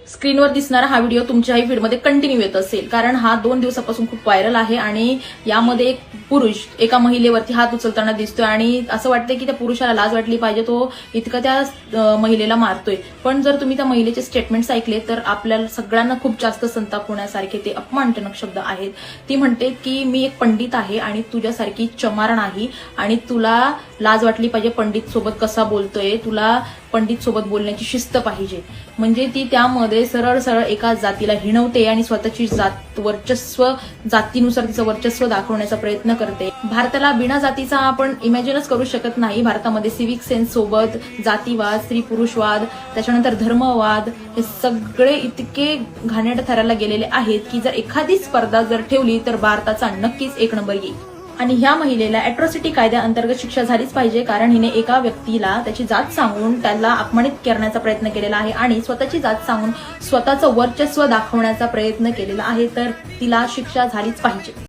स्क्रीनवर दिसणारा हा व्हिडिओ तुमच्याही फीडमध्ये कंटिन्यू येत असेल, कारण हा 2 दिवसापासून खूप व्हायरल आहे आणि यामध्ये एक पुरुष एका महिलेवरती हात उचलताना दिसतोय आणि असं वाटतंय की त्या पुरुषाला लाज वाटली पाहिजे, तो इतकं त्या महिलेला मारतोय. पण जर तुम्ही त्या महिलेचे स्टेटमेंट्स ऐकले तर आपल्याला सगळ्यांना खूप जास्त संताप होण्यासारखे ते अपमानजनक शब्द आहेत. ती म्हणते की मी एक पंडित आहे आणि तुझ्यासारखी चमार नाही आणि तुला लाज वाटली पाहिजे, पंडित सोबत कसा बोलतोय, तुला पंडित सोबत बोलण्याची शिस्त पाहिजे. म्हणजे ती त्यामध्ये सरळ सरळ एका जातीला हिणवते आणि स्वतःची जातीनुसार तिचं वर्चस्व दाखवण्याचा प्रयत्न करते. भारताला बिना जातीचा आपण इमॅजिनच करू शकत नाही. भारतामध्ये सिव्हिक सेन्स सोबत जातीवाद, स्त्री पुरुषवाद, त्याच्यानंतर धर्मवाद हे सगळे इतके घाणेरड्या थराला गेलेले आहेत की जर एखादी स्पर्धा जर ठेवली तर भारताचा नक्कीच 1 नंबर येईल. आणि ह्या महिलेला अॅट्रॉसिटी कायद्याअंतर्गत शिक्षा झालीच पाहिजे, कारण हिने एका व्यक्तीला त्याची जात सांगून त्याला अपमानित करण्याचा प्रयत्न केलेला आहे आणि स्वतःची जात सांगून स्वतःचं वर्चस्व दाखवण्याचा प्रयत्न केलेला आहे. तर तिला शिक्षा झालीच पाहिजे.